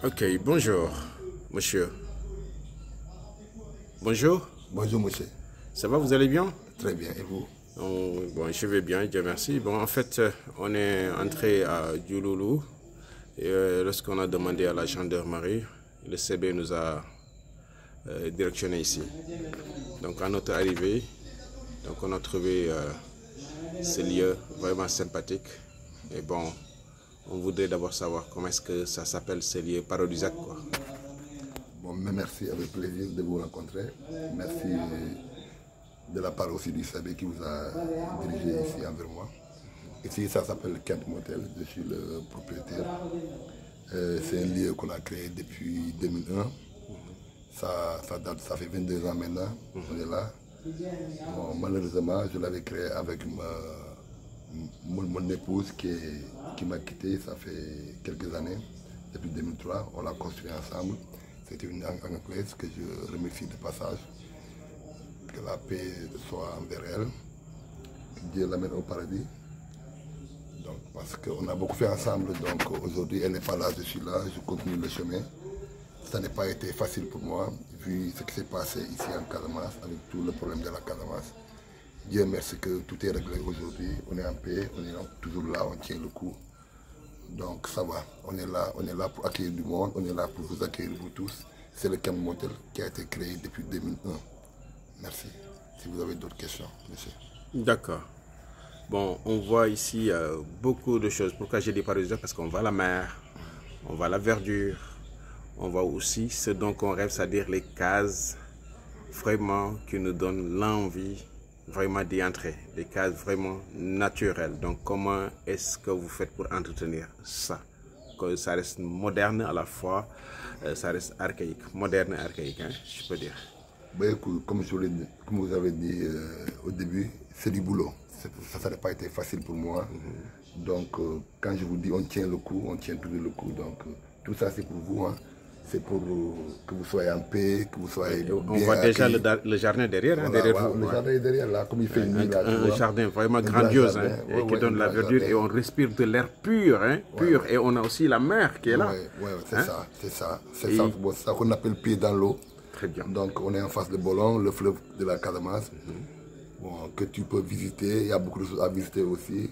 Ok, bonjour, monsieur. Bonjour, Bonjour monsieur. ça va, vous allez bien? Très bien, et vous? Bon, je vais bien, Dieu merci. Bon, en fait, on est entré à Diouloulou et lorsqu'on a demandé à la gendarmerie, le CB nous a directionné ici. Donc, à notre arrivée, donc on a trouvé ce lieu vraiment sympathique. Et bon, on voudrait d'abord savoir comment est-ce que ça s'appelle ce lieu paradisiaque, quoi. Bon, mais merci, avec plaisir de vous rencontrer. Merci de la part aussi du SAB qui vous a dirigé ici envers moi. Ici, ça s'appelle Kent Motel, je suis le propriétaire. C'est un lieu qu'on a créé depuis 2001. Ça date, ça fait 22 ans maintenant, on est là. Bon, malheureusement, je l'avais créé avec mon épouse qui m'a quitté, ça fait quelques années, depuis 2003. On l'a construit ensemble. C'était une Anglaise que je remercie de passage. Que la paix soit envers elle. Que Dieu l'amène au paradis. Donc, parce qu'on a beaucoup fait ensemble. Donc aujourd'hui, elle n'est pas là, je suis là, je continue le chemin. Ça n'a pas été facile pour moi, vu ce qui s'est passé ici en Casamance, avec tout le problème de la Casamance. Dieu merci que tout est réglé aujourd'hui. On est en paix, on est toujours là, on tient le coup. Donc ça va, on est là pour accueillir du monde, on est là pour vous accueillir vous tous. C'est le Kent Motel qui a été créé depuis 2001. Merci. Si vous avez d'autres questions, monsieur. D'accord. Bon, on voit ici beaucoup de choses. Pourquoi j'ai dit paradisiaque? Parce qu'on voit la mer, on voit la verdure, on voit aussi ce dont on rêve, c'est-à-dire les cases vraiment qui nous donnent l'envie vraiment d'y entrer, des cases vraiment naturelles. Donc comment est-ce que vous faites pour entretenir ça? Que ça reste moderne à la fois, ça reste archaïque, moderne et archaïque, hein, je peux dire. Ben, écoute, comme vous avez dit au début, c'est du boulot. Ça n'a pas été facile pour moi. Donc quand je vous dis on tient le coup, on tient toujours le coup. Donc tout ça c'est pour vous. Hein. C'est pour que vous soyez en paix, que vous soyez bien. On voit déjà le jardin derrière, hein, Voilà, derrière vous. le jardin est derrière, là, comme il fait nuit. Là, Un jardin vraiment grandiose, jardin, hein, qui donne la verdure et on respire de l'air pur, hein, pur. Et on a aussi la mer qui est là. Oui, c'est hein? ça, c'est ça. C'est ça qu'on appelle pied dans l'eau. Très bien. Donc on est en face de Bolon, le fleuve de la Casamance, bon, que tu peux visiter. Il y a beaucoup de choses à visiter aussi.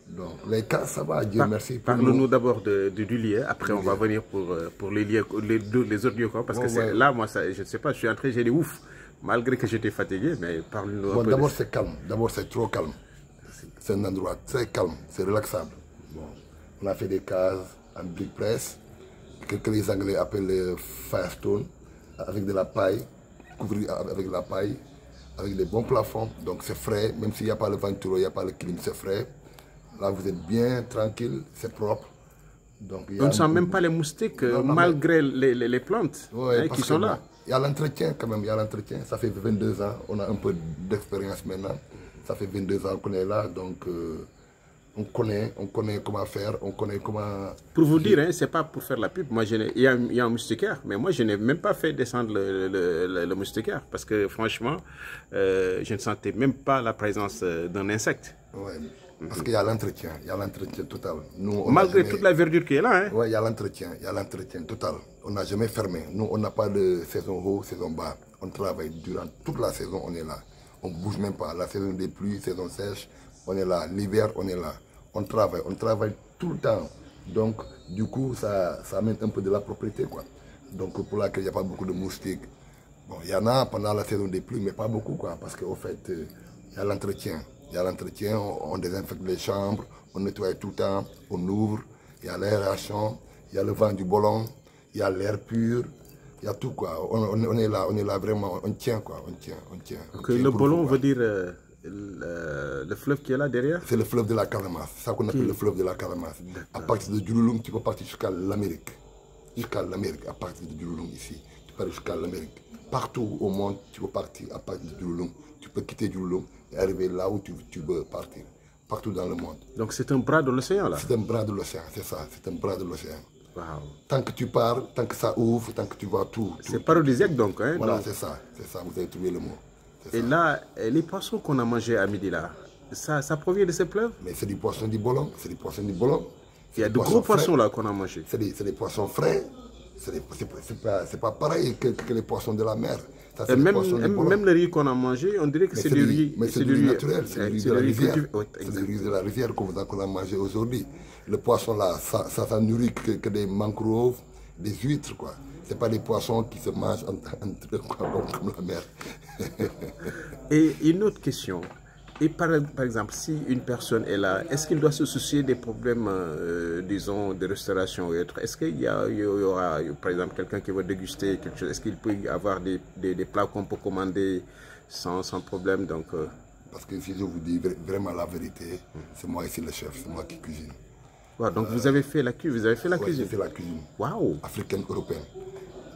Donc les cas, ça va, Dieu merci. Parle-nous d'abord du lieu, après on va venir pour les lieux, les autres lieux, quoi, parce que là, moi, ça, je ne sais pas, je suis entré, j'ai dit ouf, malgré que j'étais fatigué, mais parle-nous un peu. D'abord c'est calme, d'abord c'est trop calme. C'est un endroit très calme, c'est relaxable. Bon, on a fait des cases en brick press, que les Anglais appellent les firestone, avec de la paille, couvrir avec de la paille, avec des bons plafonds, donc c'est frais, même s'il n'y a pas le ventilo, il n'y a pas le clim, c'est frais. Là, vous êtes bien tranquille, c'est propre. Donc, on ne sent même pas les moustiques, malgré les plantes qui sont là. Il y a l'entretien quand même, il y a l'entretien. Ça fait 22 ans, on a un peu d'expérience maintenant. Ça fait 22 ans qu'on est là, donc on connaît comment faire, on connaît comment... Pour vous dire, hein, ce n'est pas pour faire la pub, moi, il y a un moustiquaire, mais moi je n'ai même pas fait descendre le moustiquaire, parce que franchement, je ne sentais même pas la présence d'un insecte. Ouais. Parce qu'il y a l'entretien total. Nous, malgré toute la verdure qui est là. Hein? Oui, il y a l'entretien total. On n'a jamais fermé. Nous, on n'a pas de saison haut, saison bas. On travaille durant toute la saison, on est là. On ne bouge même pas. La saison des pluies, saison sèche, on est là. L'hiver, on est là. On travaille tout le temps. Donc, du coup, ça amène un peu de la propriété, quoi. Donc, pour laquelle il n'y a pas beaucoup de moustiques. Bon, il y en a pendant la saison des pluies, mais pas beaucoup, quoi. Parce qu'au fait, il y a l'entretien. Il y a l'entretien, on désinfecte les chambres, on nettoie tout le temps, on ouvre, il y a l'aération, il y a le vent du Bolon, il y a l'air pur, il y a tout quoi. On est là vraiment, on tient quoi, on tient. Le Bolon veut dire le fleuve qui est là derrière? C'est le fleuve de la Casamance, c'est ça qu'on appelle le fleuve de la Casamance. À partir de Diouloulou, tu peux partir jusqu'à l'Amérique. Jusqu'à l'Amérique, à partir de Diouloulou ici, tu peux aller jusqu'à l'Amérique. Partout au monde, tu peux partir à partir de Diouloulou. Tu peux quitter Diouloulou et arriver là où tu veux partir. Partout dans le monde. Donc c'est un bras de l'océan là? C'est un bras de l'océan, c'est ça. C'est un bras de l'océan. Wow. Tant que tu pars, tant que ça ouvre, tant que tu vois tout. C'est paradisiaque donc. Hein, voilà, c'est ça, vous avez trouvé le mot. Et là, les poissons qu'on a mangés à midi là, ça provient de ces fleuves? Mais c'est du poisson du Bolon, c'est du poisson du Bolon. Il y a de gros poissons là qu'on a mangés. C'est des poissons frais. C'est pas pareil que les poissons de la mer. Ça, Et même le riz qu'on a mangé, on dirait que c'est du riz. Mais c'est du riz naturel, c'est du riz de la rivière. C'est du riz de la rivière qu'on a mangé aujourd'hui. Le poisson là, ça nourrit que des mangroves, des huîtres, quoi. C'est pas des poissons qui se mangent comme la mer. Et une autre question. Et par exemple, si une personne est là, est-ce qu'il doit se soucier des problèmes, disons, de restauration ou autre? Est-ce qu'il y aura, par exemple, quelqu'un qui va déguster quelque chose? Est-ce qu'il peut y avoir des plats qu'on peut commander sans problème? Donc, Parce que si je vous dis vraiment la vérité, c'est moi ici le chef, c'est moi qui cuisine. Wow, donc vous avez fait la cuisine? Vous avez fait la cuisine? J'ai fait la cuisine. Waouh! Africaine, européenne.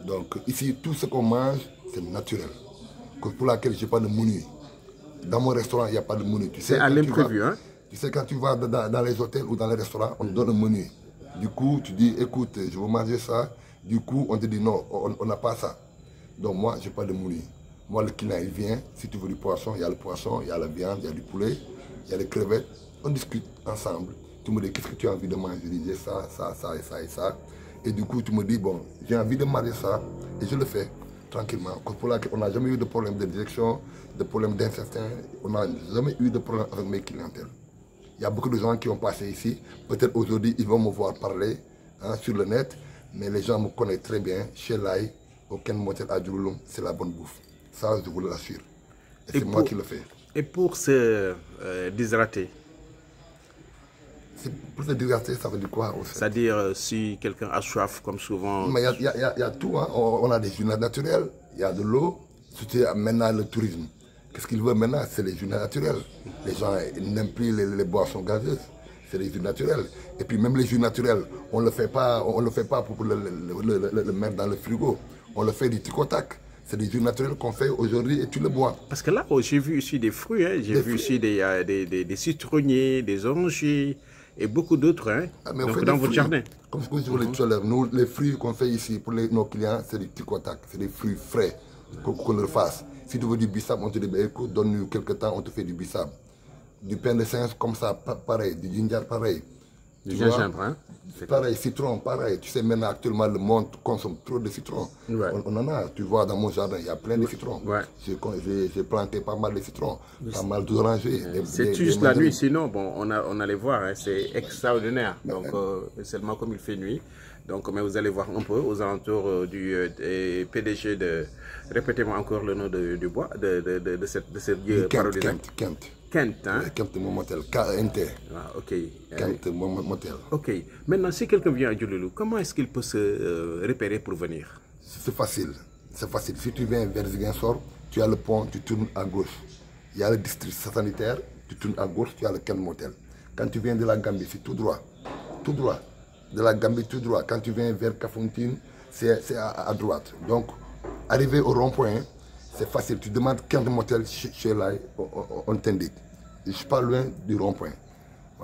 Donc ici, tout ce qu'on mange, c'est naturel. Pour laquelle je n'ai pas de menu. Dans mon restaurant, il n'y a pas de menu. C'est à l'imprévu, hein? Tu sais, quand tu vas dans les hôtels ou dans les restaurants, on te donne un menu. Du coup, tu dis, écoute, je veux manger ça. Du coup, on te dit, non, on n'a pas ça. Donc moi, je n'ai pas de menu. Moi, le client, il vient. Si tu veux du poisson, il y a le poisson, il y a la viande, il y a du poulet, il y a les crevettes. On discute ensemble. Tu me dis, qu'est-ce que tu as envie de manger? Je dis, ça, ça, ça et ça et ça. Et du coup, tu me dis, bon, j'ai envie de manger ça. Et je le fais tranquillement. Pour laquelle on n'a jamais eu de problème de direction, de problème d'incestin. On n'a jamais eu de problème avec mes clientèles. Il y a beaucoup de gens qui ont passé ici. Peut-être aujourd'hui, ils vont me voir parler sur le net. Mais les gens me connaissent très bien. Chez Lai, au Ken Motel à Djouloulou, c'est la bonne bouffe. Ça, je vous l'assure. Et c'est moi qui le fais. Et pour se déshydrater? Pour se déshydrater, ça veut dire quoi? C'est-à-dire, si quelqu'un a soif, comme souvent... Mais il y a tout. Hein. On a des jus naturels, il y a de l'eau. Maintenant, le tourisme. Qu'est-ce qu'ils veulent maintenant? C'est les jus naturels. Les gens n'aiment plus les boissons gazeuses. C'est les jus naturels. Et puis même les jus naturels, on ne le fait pas pour le mettre dans le frigo. On le fait du tic au tac. C'est des jus naturels qu'on fait aujourd'hui et tu le bois. Parce que là, j'ai vu ici des fruits. Hein. J'ai vu ici des citronniers, des orangers et beaucoup d'autres. Hein. Donc dans votre jardin. Comme ce que je vous l'ai dit tout à l'heure, nous, les fruits qu'on fait ici pour nos clients, c'est du tic au tac. C'est des fruits frais qu'on le fasse. Si tu veux du bissap, on te dit, écoute, donne-nous quelques temps, on te fait du bissap. Du pain de singe comme ça, pareil. Du ginger, pareil. Du gingembre, hein? Pareil, citron, pareil. Tu sais, maintenant, actuellement, le monde consomme trop de citron. Ouais. On en a, tu vois, dans mon jardin, il y a plein de citrons. Ouais. J'ai planté pas mal de citrons, pas mal d'orangers. C'est juste la nuit, sinon, bon, on allait voir, hein, c'est extraordinaire. Donc, seulement comme il fait nuit. Donc, mais vous allez voir un peu aux alentours du PDG de... Répétez-moi encore le nom du bois, de cette lieu parodisant. Kent, hein? Kent Motel, KNT. Ah, ok. Kent Motel. Ok. Maintenant, si quelqu'un vient à Djouloulou, comment est-ce qu'il peut se repérer pour venir? C'est facile. C'est facile. Si tu viens vers Ziguinchor, tu as le pont, tu tournes à gauche. Il y a le district sanitaire, tu tournes à gauche, tu as le Kent Motel. Quand tu viens de la Gambie, c'est tout droit. Tout droit. De la Gambie, tout droit. Quand tu viens vers Kafountine, c'est à droite. Donc, arrivé au rond-point, c'est facile. Tu demandes Kent Motel chez Lai, on t'indique. Je ne suis pas loin du rond-point.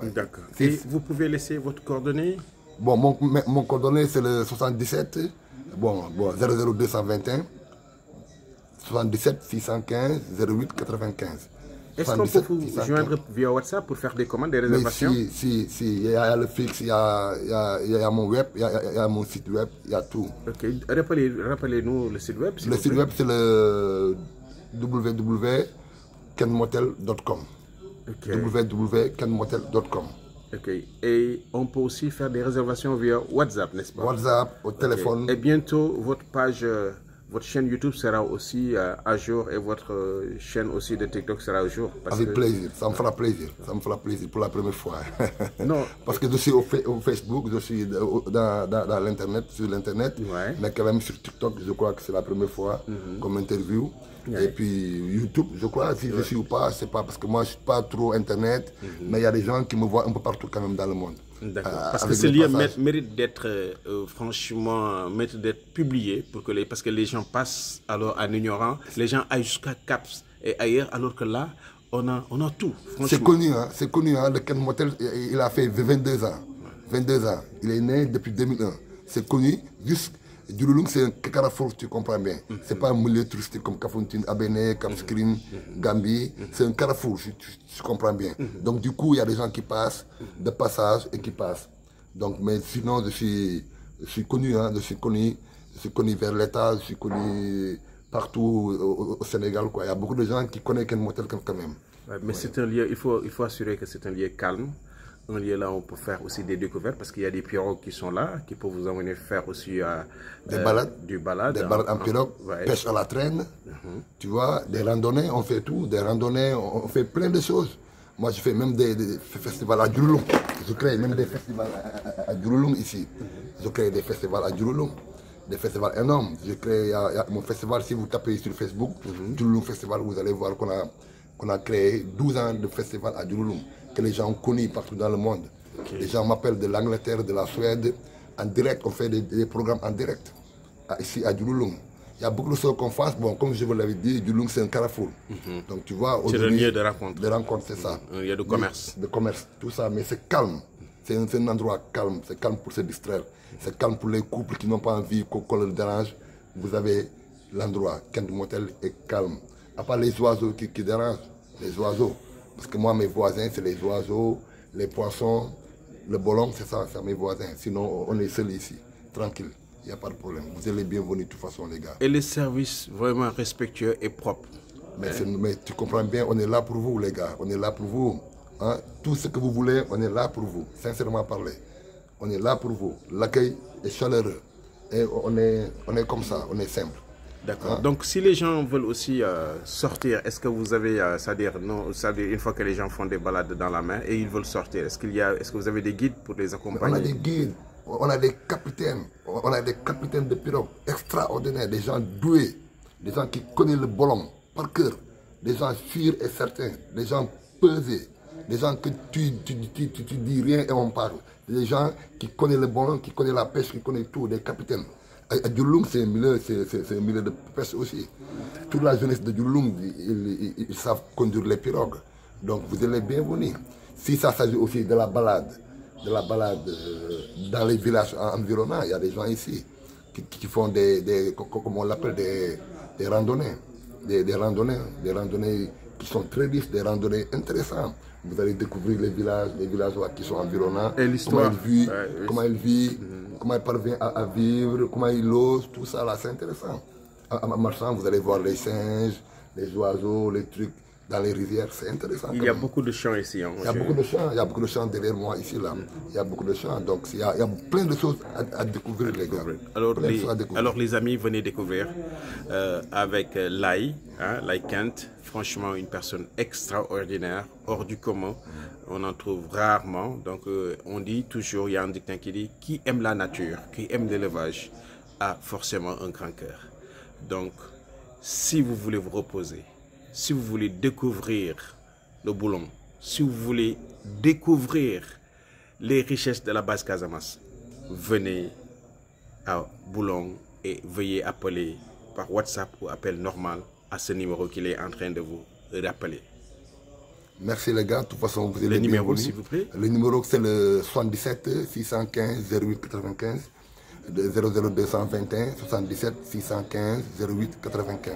Ouais. D'accord. Et vous pouvez laisser votre coordonnée? Bon, mon coordonnée, c'est le 77 00221 77 615 08 95. Est-ce qu'on peut vous joindre via WhatsApp pour faire des commandes, des réservations? Si, il y a le fixe, il y a mon web, il y a mon site web, il y a tout. Ok, rappelez-nous le site web. Le site web, c'est le www.kenmotel.com. Okay. www.kenmotel.com. Ok, et on peut aussi faire des réservations via WhatsApp, n'est-ce pas? WhatsApp, au téléphone. Et bientôt, votre page... votre chaîne YouTube sera aussi à jour et votre chaîne aussi de TikTok sera à jour. Avec plaisir, ça me fera plaisir. Ça me fera plaisir pour la première fois. Non. Parce que je suis au Facebook, je suis dans l'Internet, sur l'Internet. Ouais. Mais quand même sur TikTok, je crois que c'est la première fois comme interview. Ouais. Et puis YouTube, je crois, si je suis ou pas, c'est pas parce que moi je ne suis pas trop Internet. Mais il y a des gens qui me voient un peu partout quand même dans le monde. D'accord. Parce que ce lieu mérite d'être franchement d'être publié parce que les gens passent alors en ignorant, les gens aillent jusqu'à Caps et ailleurs, alors que là, on a tout. C'est connu, hein, le Kent Motel, il a fait 22 ans. 22 ans. Il est né depuis 2001. C'est connu, juste. Djouloulou, c'est un carrefour, tu comprends bien. C'est pas un milieu touristique comme Kafountine, Abéné, Cap Skirring, Gambie. C'est un carrefour, tu comprends bien. Donc du coup, il y a des gens qui passent, de passage et qui passent. Donc, mais sinon, je suis connu, hein, je suis connu. Je suis connu vers l'État, je suis connu partout au Sénégal, quoi. Il y a beaucoup de gens qui connaissent Ken Motel quand même. Ouais, mais c'est un lieu, il faut assurer que c'est un lieu calme. Un lieu là où on peut faire aussi des découvertes parce qu'il y a des pirogues qui sont là, qui peuvent vous emmener faire aussi des balades, des balades en pirogue, ouais. Pêche à la traîne, tu vois, des randonnées, on fait tout, des randonnées, on fait plein de choses. Moi, je fais même des festivals à Djouloulung. Je crée même des festivals à Djouloulung ici. Je crée des festivals à Djouloulung, des festivals énormes. Je crée mon festival, si vous tapez sur Facebook, Djouloulung Festival, vous allez voir qu'on a créé 12 ans de festival à Djouloulung, que les gens ont connu partout dans le monde. Okay. Les gens m'appellent de l'Angleterre, de la Suède, en direct. On fait des programmes en direct, ici à Djouloulung. Il y a beaucoup de choses qu'on fasse. Bon, comme je vous l'avais dit, Djouloulung, c'est un carrefour. Donc, tu vois, c'est le lieu de rencontre. De rencontre, c'est ça. Un lieu de commerce. De commerce, tout ça. Mais c'est calme. C'est un endroit calme. C'est calme pour se distraire. C'est calme pour les couples qui n'ont pas envie qu'on le dérange. Vous avez l'endroit. Ken Motel est calme. À part les oiseaux qui dérangent. Les oiseaux. Parce que moi, mes voisins, c'est les oiseaux, les poissons, le bolon, c'est ça, c'est mes voisins. Sinon, on est seuls ici, tranquille, il n'y a pas de problème. Vous êtes les bienvenus de toute façon, les gars. Et les services vraiment respectueux et propres. Mais tu comprends bien, on est là pour vous, les gars. On est là pour vous. Hein? Tout ce que vous voulez, on est là pour vous. Sincèrement parler. On est là pour vous. L'accueil est chaleureux. Et on est comme ça, on est simple. D'accord. Donc, si les gens veulent aussi sortir, est-ce que vous avez, c'est-à-dire une fois que les gens font des balades dans la mer et ils veulent sortir, est-ce que vous avez des guides pour les accompagner? On a des guides, on a des capitaines de pirogue extraordinaires, des gens doués, des gens qui connaissent le bolon par cœur, des gens sûrs et certains, des gens pesés, des gens que tu dis rien et on parle, des gens qui connaissent le bolon, qui connaissent la pêche, qui connaissent tout, des capitaines. À Djouloulung, c'est un milieu de pêche aussi. Toute la jeunesse de Djouloulung, ils savent conduire les pirogues. Donc vous êtes les bienvenus. Si ça s'agit aussi de la balade dans les villages environnants, il y a des gens ici qui font comme on l'appelle, des randonnées. Des randonnées qui sont très riches, des randonnées intéressantes. Vous allez découvrir les villageois qui sont environnants, et l'histoire, comment ils vivent, comment ils parviennent à vivre, comment ils logent, tout ça là, c'est intéressant. En marchant, vous allez voir les singes, les oiseaux, les trucs dans les rivières, c'est intéressant. Il y a beaucoup de champs ici. Hein, il y a beaucoup de champs derrière moi ici là. Il y a beaucoup de champs, donc il y a plein de choses à découvrir, les gars. Alors les amis, venez découvrir avec Lai, Lai Kent. Franchement, une personne extraordinaire, hors du commun. On en trouve rarement. Donc, on dit toujours, il y a un dicton qui dit, qui aime la nature, qui aime l'élevage, a forcément un grand cœur. Donc, si vous voulez vous reposer, si vous voulez découvrir le boulon, si vous voulez découvrir les richesses de la base Casamance, venez à Boulon et veuillez appeler par WhatsApp ou appel normal à ce numéro qu'il est en train de vous rappeler. Merci les gars, de toute façon vous êtes le numéro s'il vous plaît. Le numéro c'est le 77 615 08 95 00221 77 615 08 95.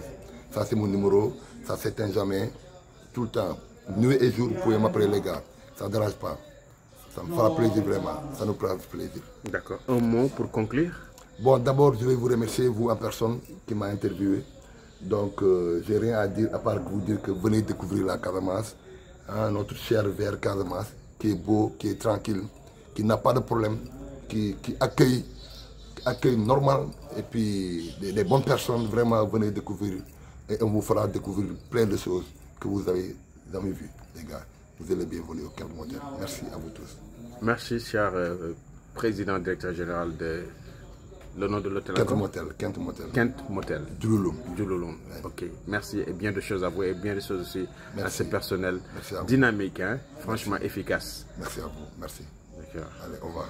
Ça c'est mon numéro, ça s'éteint jamais, tout le temps. Nuit et jour, vous pouvez m'appeler les gars, ça ne dérange pas. Ça me fera plaisir vraiment, ça nous fera plaisir. D'accord. Un mot pour conclure? Bon, d'abord je vais vous remercier, vous en personne qui m'a interviewé. Donc, j'ai rien à dire à part vous dire que venez découvrir la Casamance, hein, notre cher vers Casamance, qui est beau, qui est tranquille, qui n'a pas de problème, qui accueille normal, et puis des bonnes personnes, vraiment venez découvrir, et on vous fera découvrir plein de choses que vous avez jamais vues, les gars. Vous êtes les bienvenus au Ken Motel. Merci à vous tous. Merci, cher président, directeur général de... Le nom de l'hôtel? Kent Motel. Kent Motel. Kent Motel. Djouloulung. Djouloulung. Ouais. Ok. Merci et bien de choses à vous et bien de choses aussi à ce personnel dynamique, hein, franchement efficace. Merci à vous. Merci. D'accord. Allez, au revoir.